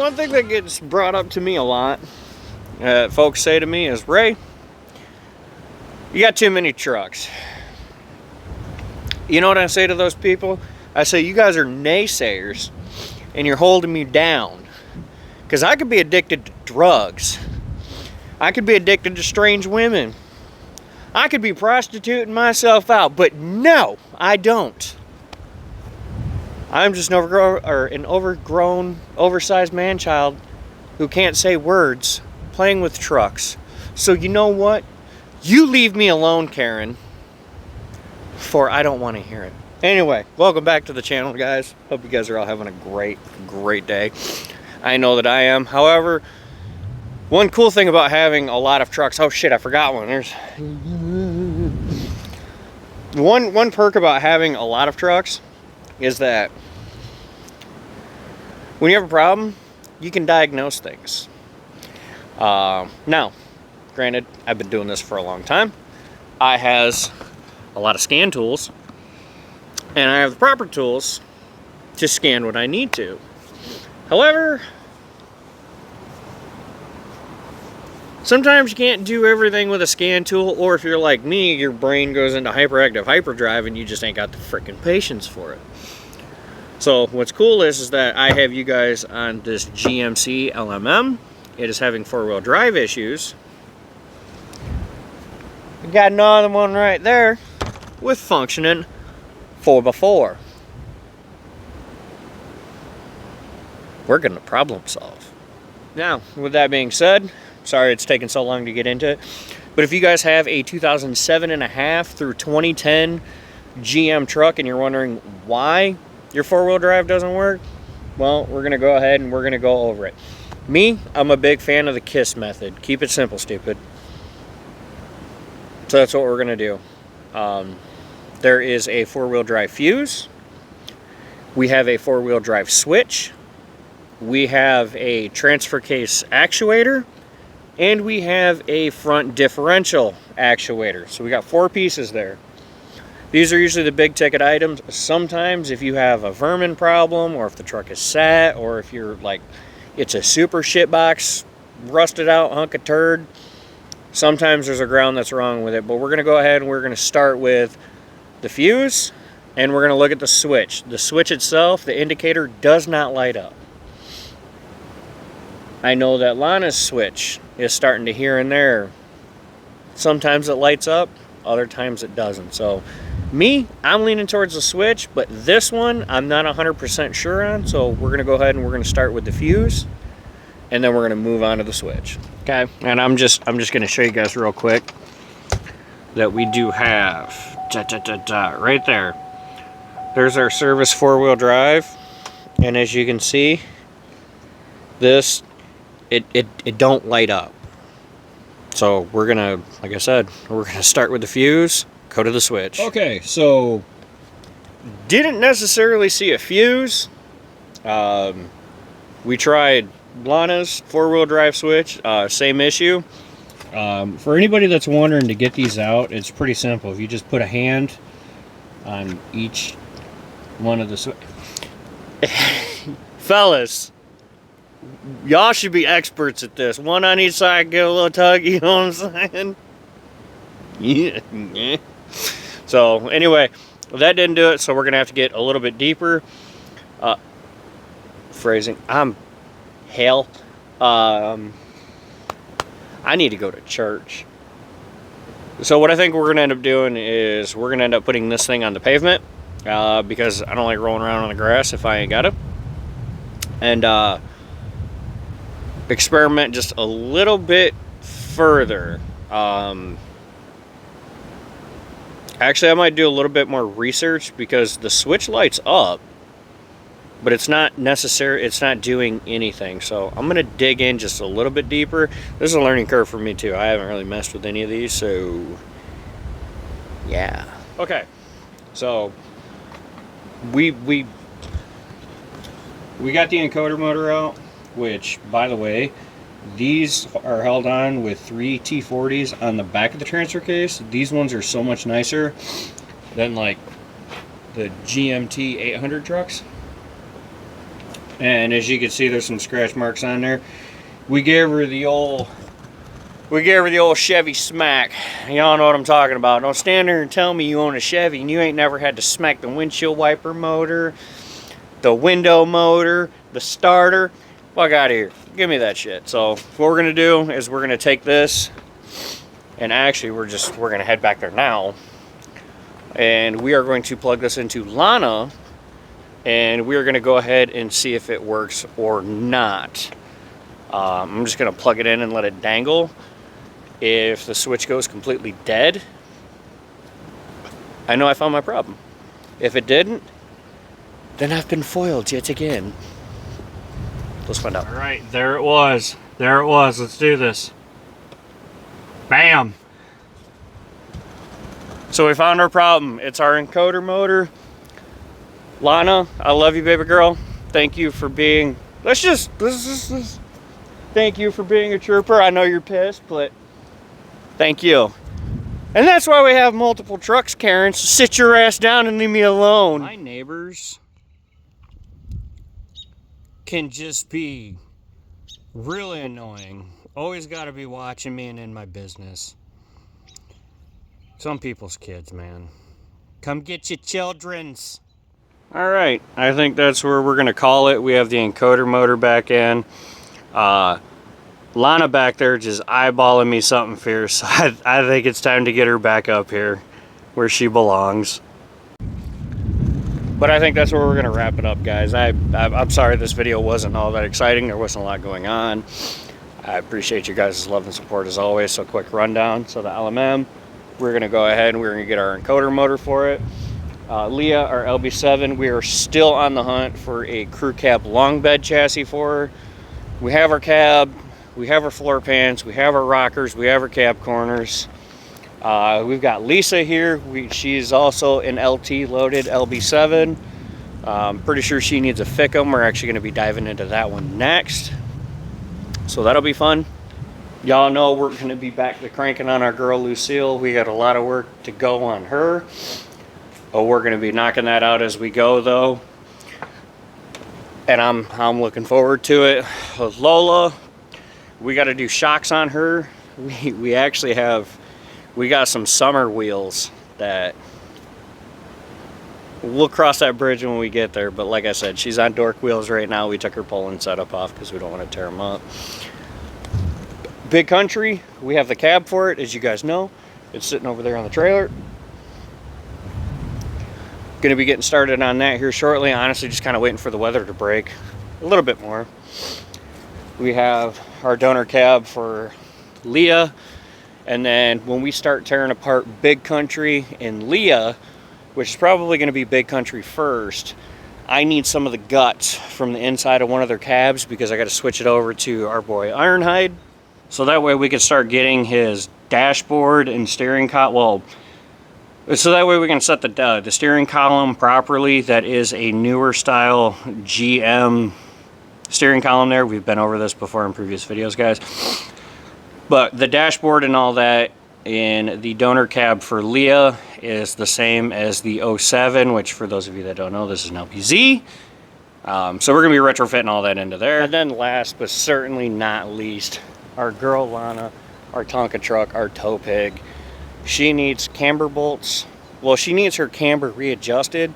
one thing that gets brought up to me a lot, folks say to me is, Ray, you got too many trucks. You know what I say to those people? I say, you guys are naysayers and you're holding me down. Because I could be addicted to drugs. I could be addicted to strange women. I could be prostituting myself out. But no, I don't. I'm just an overgrown, oversized man-child who can't say words, playing with trucks. So you know what? You leave me alone, Karen, for I don't want to hear it. Anyway, welcome back to the channel, guys. Hope you guys are all having a great day. I know that I am. However, one cool thing about having a lot of trucks, oh shit, I forgot one. There's one perk about having a lot of trucks is that when you have a problem, you can diagnose things. Now, granted, I've been doing this for a long time. I has a lot of scan tools, and I have the proper tools to scan what I need to. However, sometimes you can't do everything with a scan tool, or if you're like me, your brain goes into hyperactive hyperdrive and you just ain't got the freaking patience for it. So what's cool is that I have you guys on this GMC LMM. It is having four-wheel drive issues. We got another one right there with functioning 4x4. We're gonna problem solve. Now, with that being said, sorry it's taken so long to get into it, but if you guys have a 2007.5 through 2010 GM truck and you're wondering why your four-wheel drive doesn't work, well, we're gonna go ahead and we're gonna go over it. Me, I'm a big fan of the KISS method. Keep it simple, stupid. So that's what we're gonna do. There is a four-wheel drive fuse. We have a four-wheel drive switch. We have a transfer case actuator. And we have a front differential actuator. So we got 4 pieces there. These are usually the big ticket items. Sometimes if you have a vermin problem, or if the truck is sat, or if you're like, it's a super shitbox, rusted out hunk of turd, sometimes there's a ground that's wrong with it. But we're gonna go ahead and we're gonna start with the fuse, and we're gonna look at the switch. The switch itself, the indicator does not light up. I know that Lana's switch is starting to here and there. Sometimes it lights up, other times it doesn't. So me, I'm leaning towards the switch, but this one I'm not 100% sure on. So we're gonna go ahead and we're gonna start with the fuse, and then we're gonna move on to the switch. Okay, and I'm just gonna show you guys real quick that we do have right there. There's our service four-wheel drive, and as you can see, this it don't light up. So we're gonna, like I said, we're gonna start with the fuse, go to the switch. Okay, so didn't necessarily see a fuse. We tried Lana's four-wheel drive switch, same issue. For anybody that's wondering to get these out, it's pretty simple. If you just put a hand on each one of the switch. Fellas, y'all should be experts at this. One on each side, get a little tug, you know what I'm saying? Yeah. So anyway, that didn't do it, so we're gonna have to get a little bit deeper. Phrasing, hell. I need to go to church. So what I think we're gonna end up doing is we're gonna end up putting this thing on the pavement, because I don't like rolling around on the grass if I ain't got it. And experiment just a little bit further. Actually, I might do a little bit more research, because the switch lights up, but it's not necessary, it's not doing anything. So I'm gonna dig in just a little bit deeper. This is a learning curve for me too. I haven't really messed with any of these, so yeah. Okay, so we got the encoder motor out, which, by the way, these are held on with 3 T40s on the back of the transfer case. These ones are so much nicer than like the GMT 800 trucks. And as you can see, there's some scratch marks on there. We gave her the old Chevy smack. Y'all know what I'm talking about. Don't stand there and tell me you own a Chevy and you ain't never had to smack the windshield wiper motor, the window motor, the starter. Fuck out of here. Give me that shit. So what we're gonna do is we're gonna take this, and actually we're gonna head back there now, and we are going to plug this into Lana, and we are gonna go ahead and see if it works or not. I'm just gonna plug it in and let it dangle. If the switch goes completely dead, I know I found my problem. If it didn't, then I've been foiled yet again. Let's find out. All right, there it was. There it was. Let's do this. Bam. So we found our problem. It's our encoder motor. Lana, I love you, baby girl. Thank you for being, thank you for being a trooper. I know you're pissed, but thank you. And that's why we have multiple trucks, Karen. So sit your ass down and leave me alone. My neighbors can just be really annoying. Always got to be watching me and in my business. Some people's kids, man. Come get your children's. All right, I think that's where we're gonna call it. We have the encoder motor back in. Lana back there just eyeballing me something fierce. So I think it's time to get her back up here where she belongs. But I think that's where we're gonna wrap it up, guys. I'm sorry this video wasn't all that exciting. There wasn't a lot going on. I appreciate you guys' love and support as always. So quick rundown. So the LMM, we're gonna go ahead and we're gonna get our encoder motor for it. Leah, our LB7, we are still on the hunt for a crew cab long bed chassis for her. We have our cab, we have our floor pans, we have our rockers, we have our cab corners. We've got Lisa here. She's also an LT loaded LB7. Pretty sure she needs a FICM. We're actually going to be diving into that one next. So that'll be fun. Y'all know we're going to be back to cranking on our girl Lucille. We got a lot of work to go on her. Oh, we're going to be knocking that out as we go though. And I'm looking forward to it. With Lola, we got to do shocks on her. We actually have, we got some summer wheels that we'll cross that bridge when we get there. But like I said, she's on dork wheels right now. We took her Poland setup off because we don't want to tear them up. Big Country, we have the cab for it, as you guys know. It's sitting over there on the trailer. Going to be getting started on that here shortly. Honestly, just kind of waiting for the weather to break a little bit more. We have our donor cab for Leah. And then when we start tearing apart Big Country and Leah, which is probably going to be Big Country first, I need some of the guts from the inside of one of their cabs because I got to switch it over to our boy Ironhide. So that way we can start getting his dashboard and steering column. Well, so that way we can set the steering column properly. That is a newer style GM steering column there. We've been over this before in previous videos, guys. But the dashboard and all that in the donor cab for Leah is the same as the 07, which for those of you that don't know, this is an LPZ. So we're going to be retrofitting all that into there. And then last but certainly not least, our girl Lana, our Tonka truck, our tow pig. She needs camber bolts. Well, she needs her camber readjusted.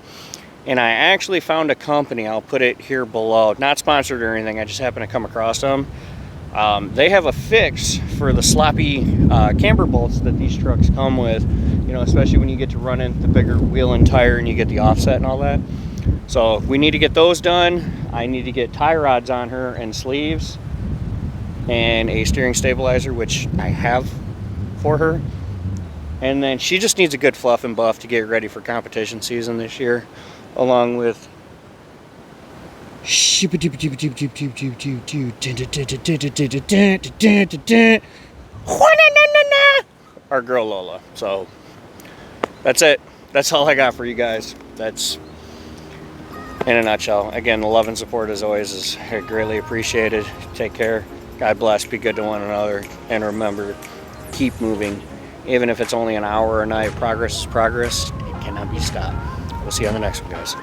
And I actually found a company, I'll put it here below. Not sponsored or anything, I just happened to come across them. They have a fix for the sloppy camber bolts that these trucks come with, you know, especially when you get to running the bigger wheel and tire and you get the offset and all that. So we need to get those done. I need to get tie rods on her and sleeves and a steering stabilizer, which I have for her. And then she just needs a good fluff and buff to get ready for competition season this year, along with our girl Lola. So that's it. That's all I got for you guys. That's in a nutshell. Again, the love and support as always is greatly appreciated. Take care. God bless. Be good to one another. And remember, keep moving. Even if it's only an hour a night, progress is progress. It cannot be stopped. We'll see you on the next one, guys.